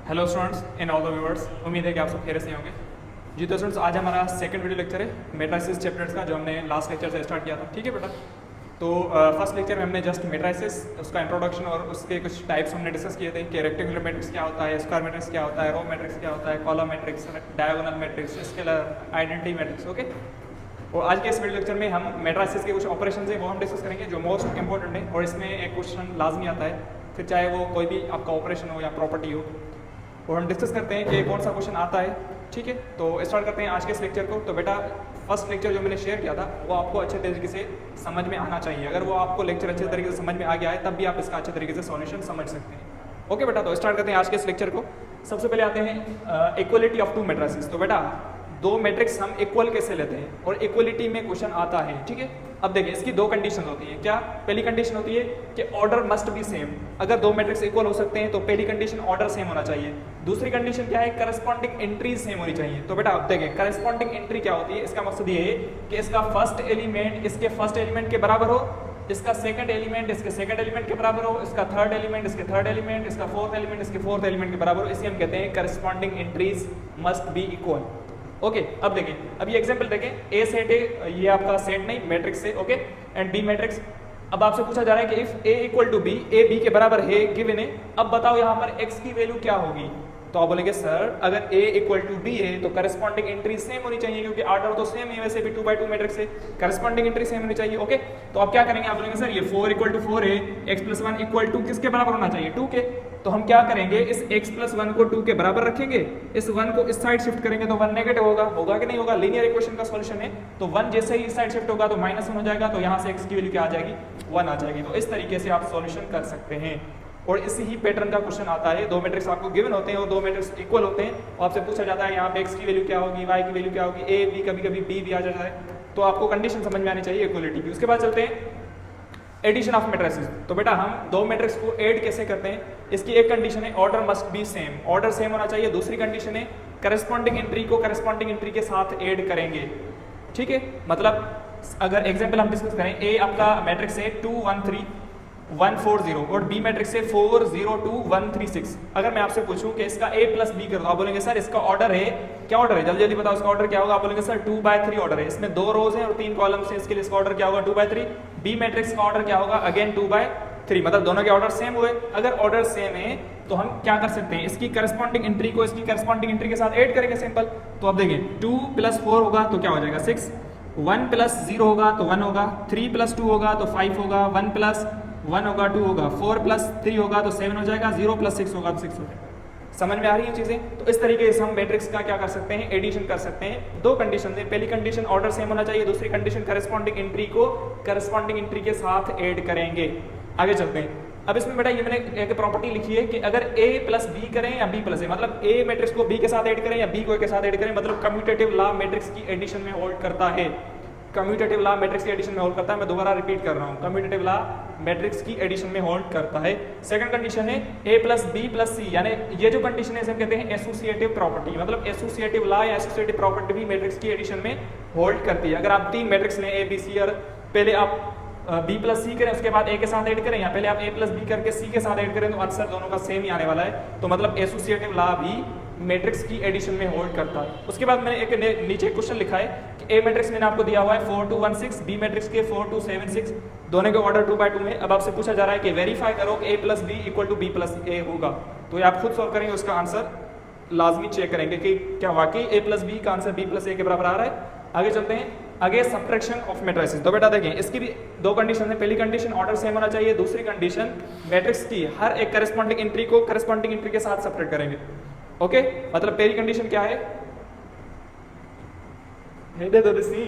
Hello students and all the viewers, उम्मीद है कि आप सब खैरियत से होंगे। जी तो स्टूडेंट्स, आज हमारा सेकंड वीडियो लेक्चर है मेट्राइसिस चैप्टर्स का, जो हमने लास्ट लेक्चर से स्टार्ट किया था। ठीक है बेटा, तो फर्स्ट लेक्चर में हमने जस्ट मेट्राइसिस, उसका इंट्रोडक्शन और उसके कुछ टाइप्स हमने डिस्कस किए थे कि रेक्टेंगुलर मैट्रिक्स क्या होता है, स्क्वायर मैट्रिक्स क्या होता है, रो मैट्रिक्स क्या होता है, column matrix, diagonal matrix, scalar, identity matrix. Okay, और आज के इस वीडियो लेक्चर में हम मेट्राइसिस के कुछ ऑपरेशन है वो हम डिस्कस करेंगे जो मोस्ट इंपॉर्टेंट है, और इसमें एक क्वेश्चन लाजमी आता है, फिर चाहे वो कोई भी आपका ऑपरेशन हो या प्रॉपर्टी हो, और हम डिस्कस करते हैं कि कौन सा क्वेश्चन आता है। ठीक है, तो स्टार्ट करते हैं आज के इस लेक्चर को। तो बेटा, फर्स्ट लेक्चर जो मैंने शेयर किया था वो आपको अच्छे तरीके से समझ में आना चाहिए। अगर वो आपको लेक्चर अच्छे तरीके से समझ में आ गया है, तब भी आप इसका अच्छे तरीके से सॉल्यूशन समझ सकते हैं। ओके बेटा, तो स्टार्ट करते हैं आज के इस लेक्चर को। सबसे पहले आते हैं इक्वलिटी ऑफ टू मैट्रिसेस। तो बेटा, दो मैट्रिक्स हम इक्वल कैसे लेते हैं, और इक्वलिटी में क्वेश्चन आता है। ठीक है, अब देखिए इसकी दो कंडीशन होती है। क्या? पहली कंडीशन होती है कि ऑर्डर मस्ट बी सेम। अगर दो मैट्रिक्स इक्वल हो सकते हैं तो पहली कंडीशन ऑर्डर सेम होना चाहिए। दूसरी कंडीशन क्या है? करस्पॉन्डिंग एंट्रीज सेम होनी चाहिए। तो बेटा अब देखिए करस्पॉन्डिंग एंट्री क्या होती है। इसका मकसद ये है कि इसका फर्स्ट एलिमेंट इसके फर्स्ट एलिमेंट के बराबर हो, इसका सेकंड एलिमेंट इसके सेकंड एलिमेंट के बराबर हो, इसका थर्ड एलिमेंट इसके थर्ड एलिमेंट, इसका फोर्थ एलिमेंट इसके फोर्थ एलिमेंट के बराबर हो। इसे हम कहते हैं corresponding entries must be equal. Okay, अब देखें, अब ये एग्जांपल देखें, ए सेट है, ये आपका सेट नहीं मैट्रिक्स है। Okay, and B matrix. अब आपसे पूछा जा रहा है कि if A equal to B, A B के बराबर है, गिवन है। अब बताओ यहाँ पर एक्स की वैल्यू क्या होगी। तो आप बोलेंगे सर, अगर a इक्वल टू बी है तो करस्पॉन्डिंग एंट्री सेम होनी चाहिए, क्योंकि ऑर्डर तो सेम है, वैसे भी 2x2 मैट्रिक्स है, करस्पॉन्डिंग एंट्री सेम होनी चाहिए। ओके, तो आप क्या करेंगे? आप बोलेंगे सर ये 4 इक्वल टू 4 है, x प्लस 1 इक्वल टू किसके बराबर होना चाहिए? 2 के। तो हम क्या करेंगे? इस x प्लस 1 को 2 के बराबर रखेंगे, इस 1 को इस साइड शिफ्ट करेंगे तो 1 नेगेटिव होगा कि नहीं होगा? लीनियर इक्वेशन का सॉल्यूशन है, तो 1 जैसे ही इस साइड शिफ्ट होगा तो -1 हो जाएगा, तो यहाँ से x की वैल्यू क्या आ जाएगी? 1 आ जाएगी। तो इस तरीके से आप सॉल्यूशन कर सकते हैं, और इसी ही पैटर्न का क्वेश्चन आता है। दो मैट्रिक्स आपको गिवन होते हैं और दो मैट्रिक्स इक्वल होते हैं, और आपसे पूछा जाता है यहाँ पे x की वैल्यू क्या होगी, y की वैल्यू क्या होगी, a b, कभी कभी b भी आ जाता है। तो आपको कंडीशन समझ में आनी चाहिए इक्वलिटी की। उसके बाद चलते हैं एडिशन ऑफ मैट्रिसेस। तो बेटा हम दो मैट्रिक्स को ऐड कैसे करते हैं? इसकी एक कंडीशन है order must be same, order same होना चाहिए। दूसरी कंडीशन है करस्पॉन्डिंग एंट्री को करस्पॉन्डिंग एंट्री के साथ ऐड करेंगे। ठीक है, मतलब अगर एग्जाम्पल हम डिस्कस करें, ए आपका मैट्रिक्स है 2 1 3 1 4 0 और बी मैट्रिक्स है 4 0 2 1 3 6। अगर मैं आपसे पूछूं कि इसका a प्लस बी कर दो, आप बोलेंगे सर इसका ऑर्डर है, क्या ऑर्डर है? जल्दी जल्दी बताओ इसका ऑर्डर क्या होगा? आप बोलेंगे सर 2/3 ऑर्डर है, इसमें 2 रोज हैं और 3 कॉलम्स हैं, इसके लिए इसका ऑर्डर क्या होगा? 2/3। बी मैट्रिक्स का ऑर्डर क्या होगा? अगेन 2/3, मतलब दोनों के ऑर्डर सेम हुए। अगर ऑर्डर सेम है तो हम क्या कर सकते हैं? इसकी करस्पॉन्डिंग एंट्री को इसकी करस्पॉन्डिंग एंट्री के साथ ऐड करेंगे, सिंपल। तो अब देखिए 2 + 4 होगा तो क्या हो जाएगा? 6। 1 + 0 होगा तो 1 होगा, 3 + 2 होगा तो 5 होगा, 1 + 1 होगा 2 होगा, 4 + 3 होगा तो 7 हो जाएगा, 0 + 6 होगा तो 6 हो जाएगा। समझ में आ रही है चीजें? तो इस तरीके से हम मैट्रिक्स का क्या कर सकते हैं? एडिशन कर सकते हैं। दो कंडीशन है, पहली कंडीशन ऑर्डर सेम होना चाहिए, दूसरी कंडीशन करस्पॉन्डिंग एंट्री को करस्पॉन्डिंग एंट्री के साथ ऐड करेंगे। आगे चलते हैं। अब इसमें बेटा ये मैंने एक प्रॉपर्टी लिखी है कि अगर a + b करें या b + a, मतलब a मैट्रिक्स को b के साथ ऐड करें या b को a के साथ ऐड करें, मतलब कम्यूटेटिव लॉ मैट्रिक्स की एडिशन में होल्ड करता है। कम्यूटेटिव लॉ मैट्रिक्स की एडिशन में होल्ड करता है। मैं दोबारा रिपीट कर रहा हूं, कम्यूटेटिव लॉ मैट्रिक्स की एडिशन में होल्ड करता है। सेकंड कंडीशन है a + b + c, यानी ये जो कंडीशन है इसे हम कहते हैं एसोसिएटिव प्रॉपर्टी, मतलब एसोसिएटिव लॉ या एसोसिएटिव प्रॉपर्टी भी मैट्रिक्स की एडिशन में होल्ड करती है। अगर आप तीन मैट्रिक्स लें a b c, और पहले आप b + c करें, उसके बाद a के साथ ऐड करें, या पहले आप a + b करके c के साथ ऐड करें, तो आंसर दोनों का सेम ही आने वाला है। तो मतलब एसोसिएटिव लॉ भी मैट्रिक्स की एडिशन में होल्ड करता है। उसके बाद मैंने एक नीचे क्वेश्चन लिखा है कि ए मैट्रिक्स मैंने आपको दिया हुआ है 4 2 1 6, बी मैट्रिक्स के 4 2 7 6, दोनों के ऑर्डर 2/2 में। अब आपसे पूछा जा रहा है कि वेरीफाई करो कि a + b = b + a होगा। तो ये आप खुद सॉल्व करेंगे, उसका आंसर लाजमी चेक करेंगे कि क्या वाकई a + b का आंसर b + a के बराबर आ रहा है। आगे चलते हैं, आगे सब्ट्रैक्शन ऑफ मैट्रिसेस। तो बेटा देखें इसकी भी दो कंडीशन है। पहली कंडीशन ऑर्डर सेम होना चाहिए, दूसरी कंडीशन मैट्रिक्स की हर एक करस्पॉन्डिंग एंट्री को करस्पॉन्डिंग एंट्री के साथ सब्ट्रैक्ट करेंगे। ओके, मतलब पहली कंडीशन क्या है? दे दो सी।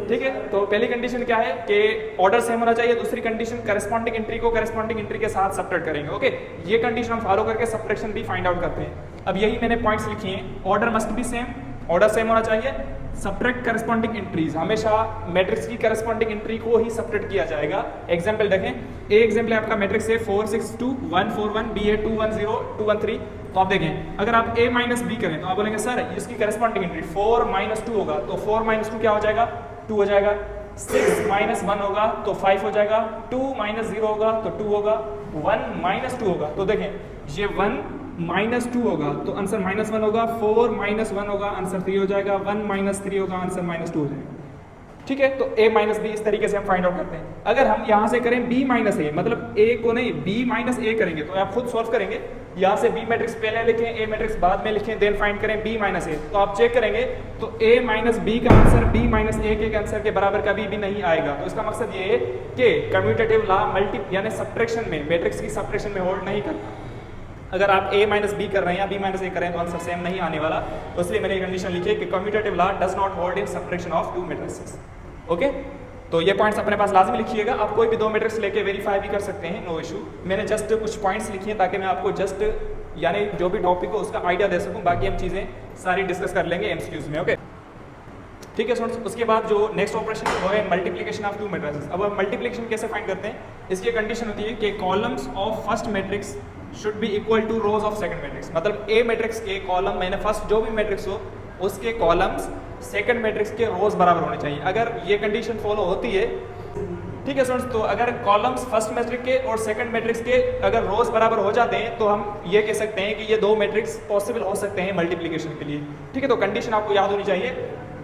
ठीक है, तो पहली कंडीशन क्या है कि ऑर्डर सेम होना चाहिए, दूसरी कंडीशन करस्पॉन्डिंग एंट्री को करस्पॉन्डिंग एंट्री के साथ सब्ट्रैक्ट करेंगे। ओके, ये कंडीशन हम फॉलो करके सब्ट्रैक्शन भी फाइंड आउट करते हैं। अब यही मैंने पॉइंट्स लिखी हैं। Order must be same, order same होना चाहिए, सब्ट्रैक्ट करस्पॉन्डिंग एंट्रीज, हमेशा मैट्रिक्स की करस्पॉन्डिंग एंट्री को ही सब्ट्रैक्ट किया जाएगा। एग्जांपल देखें, ए एग्जांपल आपका मैट्रिक्स है 4 6 2 1 4 1, बी है 2 1 0 2 1 3। तो आप देखें अगर आप a - b करें तो आप बोलेंगे सर इसकी करस्पॉन्डिंग एंट्री 4 - 2 होगा, तो 4 - 2 क्या हो जाएगा? 2 हो जाएगा। 6 - 1 होगा तो 5 हो जाएगा, 2 - 0 होगा तो 2 होगा, 1 - 2 होगा। तो देखें ये 1 -2 होगा तो आंसर -1 होगा, 4 -1 होगा आंसर 3 हो जाएगा, 1 - 3 होगा आंसर -2 हो जाएगा। ठीक है, तो a - b इस तरीके से हम फाइंड आउट करते हैं। अगर हम यहाँ से करें b - a, मतलब a को नहीं b - a करेंगे तो आप खुद सॉल्व करेंगे। यहाँ से b मैट्रिक्स पहले लिखें, a मैट्रिक्स बाद में लिखें, देन फाइंड करें b - a, तो आप चेक करेंगे तो a - b का आंसर b - a के आंसर के बराबर कभी भी नहीं आएगा। तो इसका मकसद ये है कि कम्यूटेटिव लॉ मल्टी यानी सब्ट्रैक्शन में, मैट्रिक्स की सब्ट्रैक्शन में होल्ड नहीं करता। अगर आप a - b कर रहे हैं या b - a कर रहे हैं तो आंसर सेम नहीं आने वाला। तो इसलिए मैंने कंडीशन लिखी है कि commutative law does not hold in subtraction of to matrices. Okay, तो ये पॉइंट्स अपने पास लाजमी लिखिएगा। आप कोई भी दो मैट्रिक्स लेके वेरीफाई भी कर सकते हैं, नो इशू। मैंने जस्ट कुछ पॉइंट्स लिखी हैं ताकि मैं आपको जस्ट यानी जो भी टॉपिक हो उसका आइडिया दे सकूं। बाकी हम चीज़ें सारी डिस्कस कर लेंगे एमसीक्यूज में। ओके, ठीक है स्टूडेंट्स। उसके बाद जो नेक्स्ट ऑपरेशन है वो है मल्टीप्लिकेशन ऑफ टू मैट्रिसेस। अब हम मल्टीप्लिकेशन कैसे फाइंड करते हैं, इसकी कंडीशन होती है कि columns of first matrix should be equal to rows of second matrix. मतलब ए मैट्रिक्स के कॉलम मैंने फर्स्ट जो भी मैट्रिक्स हो उसके कॉलम्स सेकंड मैट्रिक्स के रोज बराबर होने चाहिए। अगर ये कंडीशन फॉलो होती है, ठीक है स्टूडेंट्स, तो अगर कॉलम्स फर्स्ट मैट्रिक्स के और सेकंड मैट्रिक्स के अगर रोज बराबर हो जाते हैं तो हम ये कह सकते हैं कि ये दो मैट्रिक्स पॉसिबल हो सकते हैं मल्टीप्लिकेशन के लिए। ठीक है, तो कंडीशन आपको याद होनी चाहिए,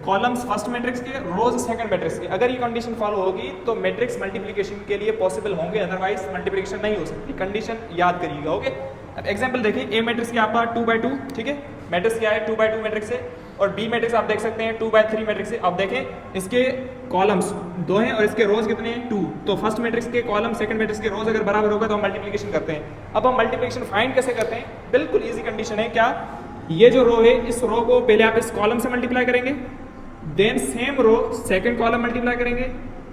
कॉलम्स फर्स्ट मैट्रिक्स के, रोज सेकंड मैट्रिक्स के। अगर ये कंडीशन फॉलो होगी तो मैट्रिक्स मल्टीप्लिकेशन के लिए पॉसिबल होंगे, अदरवाइज मल्टीप्लिकेशन नहीं हो सकती। कंडीशन याद करिएगा। ओके, अब एग्जांपल देखिए, ए मैट्रिक्स के आपका 2/2, ठीक है, मैट्रिक्स क्या है 2/2 मैट्रिक्स है, और बी मैट्रिक्स आप देख सकते हैं 2/3 मैट्रिक्स है। अब देखें इसके कॉलम्स 2 हैं और इसके रोज कितने हैं 2। तो फर्स्ट मैट्रिक्स के कॉलम सेकंड मैट्रिक्स के रोज अगर बराबर होगा तो हम मल्टीप्लिकेशन करते हैं। अब हम मल्टीप्लिकेशन फाइंड कैसे करते हैं, बिल्कुल ईजी कंडीशन है। क्या, ये जो रो है इस रो को पहले आप इस कॉलम से मल्टीप्लाई करेंगे, then same row second column multiply करेंगे,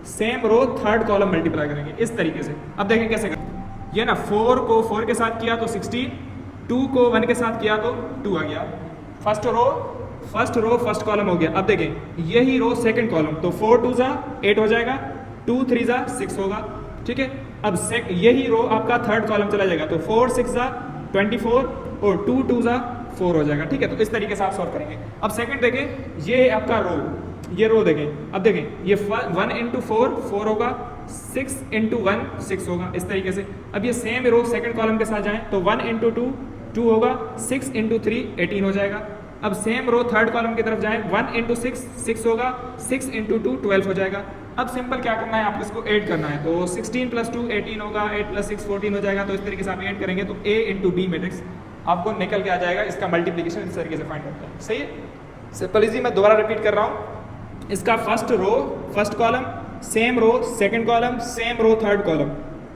same row third column multiply करेंगे, इस तरीके से। अब देखें कैसे करते हैं। ये ना 4 को 4 के साथ किया तो 16, 2 को 1 के साथ किया तो 2 आ गया। फर्स्ट रो फर्स्ट कॉलम हो गया। अब देखें यही रो सेकंड कॉलम, तो 4 2 जा 8 हो जाएगा, 2 3 जा 6 होगा। ठीक है, अब यही रो आपका थर्ड कॉलम चला जाएगा, तो 4 6 जा 24 और 2 2 जा 4 हो जाएगा। ठीक है, तो इस तरीके से आप सॉल्व करेंगे। अब सेकंड देखें, ये है आपका रो, ये रो देखें। अब देखें ये 1 into 4 4 होगा, 6 into 1 6 होगा, इस तरीके से। अब ये सेम रो सेकंड कॉलम के साथ जाएं तो 1 into 2 2 होगा, 6 into 3 18 हो जाएगा। अब सेम रो थर्ड कॉलम की तरफ जाएं, 1 into 6 6 होगा, 6 into 2 12 हो जाएगा। अब सिंपल क्या करना है, आपको इसको ऐड करना है, तो 16 + 2 18 होगा, 8 + 6 14 हो जाएगा। तो इस तरीके से आप ऐड करेंगे तो A into B मैट्रिक्स आपको निकल के आ जाएगा। इसका मल्टीप्लिकेशन इस तरीके से फाइंड होता है। सही है, सिंपल इजी। मैं दोबारा रिपीट कर रहा हूँ, इसका first row first column, same row second column, same row third column,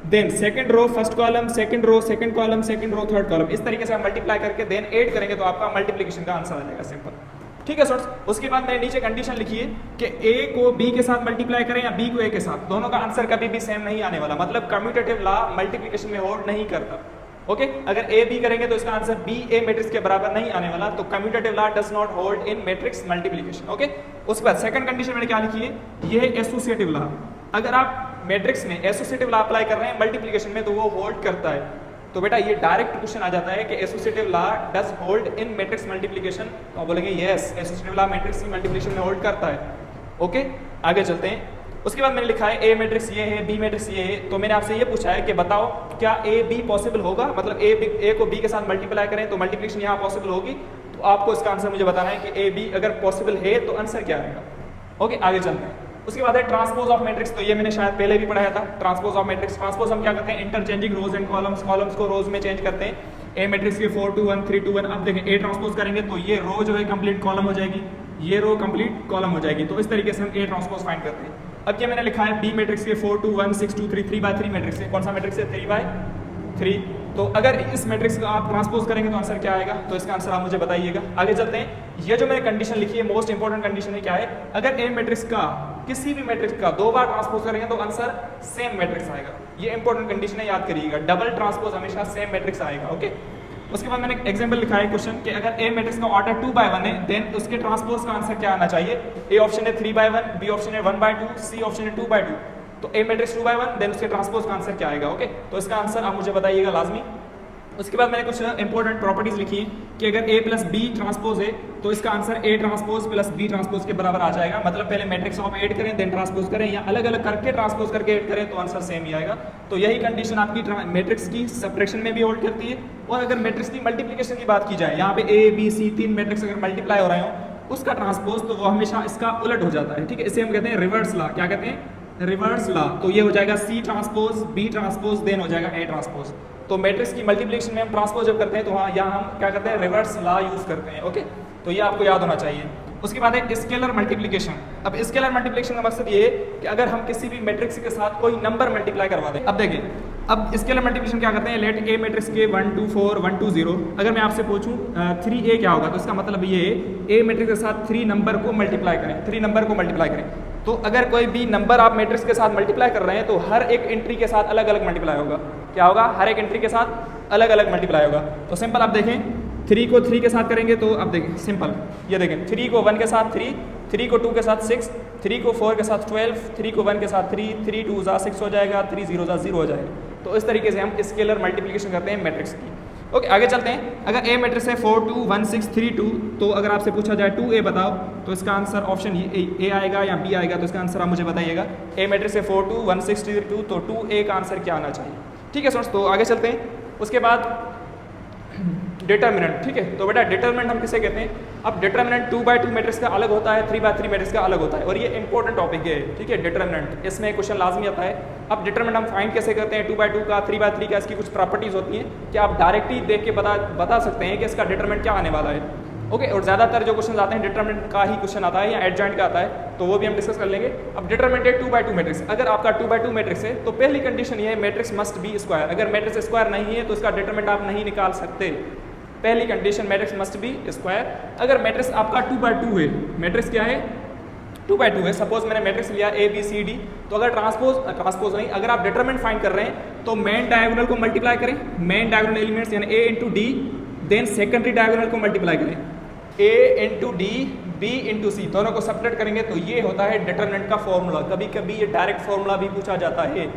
then second row first column, second row second column, second row third column, इस तरीके से आप मल्टीप्लाई करके देन ऐड करेंगे तो आपका मल्टीप्लिकेशन का आंसर आ जाएगा। सिंपल, ठीक है स्टूडेंट्स। उसके बाद मैंने नीचे कंडीशन लिखी है कि A को B के साथ मल्टीप्लाई करें या B को A के साथ, दोनों का आंसर कभी भी सेम नहीं आने वाला। मतलब कम्यूटेटिव लॉ मल्टीप्लिकेशन में होल्ड नहीं करता। ओके, अगर A B करेंगे तो इसका आंसर B A मैट्रिक्स के बराबर नहीं आने वाला। तो commutative law does not hold in matrix multiplication. Okay, उसके बाद सेकंड कंडीशन मैंने क्या लिखी है, ये है एसोसिएटिव लॉ। अगर आप मैट्रिक्स में एसोसिएटिव लॉ अप्लाई कर रहे हैं मल्टीप्लिकेशन में तो वो होल्ड करता है। तो बेटा ये डायरेक्ट क्वेश्चन आ जाता है कि associative law does hold in matrix multiplication, तो आप बोलेंगे यस एसोसिएटिव लॉ मैट्रिक्स की मल्टीप्लिकेशन में होल्ड करता है। ओके, आगे चलते हैं। उसके बाद मैंने लिखा है ए मैट्रिक्स ये है, बी मैट्रिक्स ये है। तो मैंने आपसे ये पूछा है कि बताओ क्या ए बी पॉसिबल होगा, मतलब ए को बी के साथ मल्टीप्लाई करें तो मल्टीप्लिकेशन यहाँ पॉसिबल होगी। तो आपको इसका आंसर मुझे बताना है कि ए बी अगर पॉसिबल है तो आंसर क्या आएगा। ओके, आगे चलते हैं। उसके बाद है ट्रांसपोज ऑफ मैट्रिक्स, तो ये मैंने शायद पहले भी पढ़ाया था। ट्रांसपोज ऑफ मैट्रिक्स, ट्रांसपोज हम क्या करते हैं, interchanging rows and columns, columns को रोज में चेंज करते हैं। ए मैट्रिक्स के 4 to 1 3 to 1, अब देखें ए ट्रांसपोज करेंगे तो ये रो जो है कंप्लीट कॉलम हो जाएगी, ये रो कंप्लीट कॉलम हो जाएगी। तो इस तरीके से हम ए ट्रांसपोज फाइंड करते हैं। अब ये मैंने लिखा है बी मैट्रिक्स के 4 to 1 6 to 3 3/3 मैट्रिक्स है। कौन सा मैट्रिक्स है, 3/3। तो अगर इस मैट्रिक्स को आप ट्रांसपोज करेंगे तो आंसर क्या आएगा, तो इसका आंसर आप मुझे बताइएगा। आगे चलते हैं। ये जो मैंने कंडीशन लिखी है मोस्ट इंपॉर्टेंट कंडीशन है, क्या है, अगर ए मैट्रिक्स का किसी भी मैट्रिक्स का 2 बार ट्रांसपोज करेंगे तो आंसर सेम मैट्रिक्स आएगा। ये इंपॉर्टेंट कंडीशन है, याद करिएगा। डबल ट्रांसपोज हमेशा सेम मैट्रिक्स आएगा। ओके, उसके बाद मैंने एग्जांपल लिखा है क्वेश्चन कि अगर ए मैट्रिक्स का ऑर्डर 2/1 है देन उसके ट्रांसपोज का आंसर क्या आना चाहिए। ए ऑप्शन है 3/1, बी ऑप्शन है 1/2, सी ऑप्शन है 2/2। तो ए मैट्रिक्स 2/1 देन उसके ट्रांसपोज का आंसर क्या आएगा। ओके, तो इसका आंसर आप मुझे बताइएगा लाजमी। उसके बाद मैंने कुछ इंपॉर्टेंट प्रॉपर्टीज लिखी हैं कि अगर A प्लस बी ट्रांसपोज है तो इसका answer A transpose plus B transpose के बराबर आ जाएगा। मतलब पहले मैट्रिक्स ऑफ ऐड करें देन ट्रांसपोज करें, या अलग अलग करके ट्रांसपोज करके ऐड करें तो आंसर सेम ही आएगा। तो यही कंडीशन आपकी मैट्रिक्स की सब्ट्रैक्शन में भी होल्ड करती है। और अगर मैट्रिक्स की मल्टीप्लिकेशन की बात की जाए, यहाँ पे A B C 3 मैट्रिक्स अगर मल्टीप्लाई हो रहे हो उसका ट्रांसपोज, तो वो हमेशा इसका उलट हो जाता है। ठीक है, इसे हम कहते हैं रिवर्स लॉ। क्या कहते हैं? Reverse law. तो ये हो जाएगा C transpose B transpose then हो जाएगा A ट्रांसपोज। तो मैट्रिक्स की मल्टीप्लिकेशन में हम ट्रांसपोज जब करते हैं तो हाँ यहाँ हम क्या करते हैं? रिवर्स लॉ यूज करते हैं। ओके, तो ये आपको याद होना चाहिए। उसके बाद है स्केलर मल्टीप्लिकेशन। अब स्केलर मल्टीप्लिकेशन का मकसद ये है कि अगर हम किसी भी मैट्रिक्स के साथ कोई नंबर मल्टीप्लाई करवा दें। अब देखिए, अब स्केलर मल्टीप्लिकेशन क्या करते हैं? लेट ए मैट्रिक्स के 1 2 4 1 2 0। अगर मैं आपसे पूछूं 3a क्या होगा, तो इसका मतलब ये है ए मैट्रिक्स के साथ 3 नंबर को मल्टीप्लाई करें, 3 नंबर को मल्टीप्लाई करें। तो अगर कोई भी नंबर आप मैट्रिक्स के साथ मल्टीप्लाई कर रहे हैं तो हर एक एंट्री के साथ अलग अलग मल्टीप्लाई होगा। क्या होगा? हर एक एंट्री के साथ अलग अलग मल्टीप्लाई होगा। तो सिंपल आप देखें, 3 को 3 के साथ करेंगे तो अब देखें सिंपल, ये देखें 3 को 1 के साथ 3, 3 को 2 के साथ 6, 3 को 4 के साथ 12, 3 को 1 के साथ 3, 3 2 जा 6 हो जाएगा, 3 0 जा 0 हो जाएगा। तो इस तरीके से हम स्केलर मल्टीप्लिकेशन करते हैं मैट्रिक्स की। ओके, आगे चलते हैं। अगर ए मैट्रिक्स है 4 2 1 6 3 2, तो अगर आपसे पूछा जाए 2a बताओ तो इसका आंसर ऑप्शन ए आएगा या बी आएगा, तो इसका आंसर आप मुझे बताइएगा। ए मैट्रिक्स है 4 2 1 6 3 2, तो 2a का आंसर क्या आना चाहिए? ठीक है स्टूडेंट्स, तो आगे चलते हैं। उसके बाद डिटर्मिनेंट। ठीक है, तो बेटा डिटर्मिनेंट हम किसे कहते हैं? अब डिटर्मिनेंट 2/2 मैट्रिक्स का अलग होता है, 3/3 मैट्रिक्स का अलग होता है, और ये इंपॉर्टेंट टॉपिक है। ठीक है, डिटर्मिनेंट, इसमें क्वेश्चन लाजमी आता है। अब डिटर्मिनेंट हम फाइंड कैसे करते हैं? 2/2 का, 3/3 का, इसकी कुछ प्रॉपर्टीज होती हैं कि आप डायरेक्टली देख के बता सकते हैं कि इसका डिटर्मिनेंट क्या आने वाला है। ओके, और ज़्यादातर जो क्वेश्चन आते हैं डिटर्मिनेंट का ही क्वेश्चन आता है या एडजॉइंट का आता है, तो वो भी हम डिस्कस कर लेंगे। अब डिटर्मिनेंट है 2/2 मैट्रिक्स। अगर आपका 2/2 मैट्रिक्स है तो पहली कंडीशन ये है मैट्रिक्स मस्ट बी स्क्वायर। अगर मैट्रिक्स स्क्वायर नहीं है तो इसका डिटर्मिनेंट आप नहीं निकाल सकते। पहली condition matrix must be square. अगर मैट्रिक्स आपका 2/2 है, मैट्रिक्स क्या है? 2/2 है। सपोज मैंने मैट्रिक्स लिया A B C D, तो अगर ट्रांसपोज नहीं, अगर आप डिटरमिनेंट फाइंड कर रहे हैं तो मेन डायगोनल को मल्टीप्लाई करें, मेन डायगोनल एलिमेंट्स यानी A into D, then secondary diagonal को मल्टीप्लाई करें, A into D B into C, दोनों को सेपरेट करेंगे तो ये होता है डिटरमिनेंट का फॉर्मूला। कभी कभी ये डायरेक्ट फॉर्मूला भी पूछा जाता है।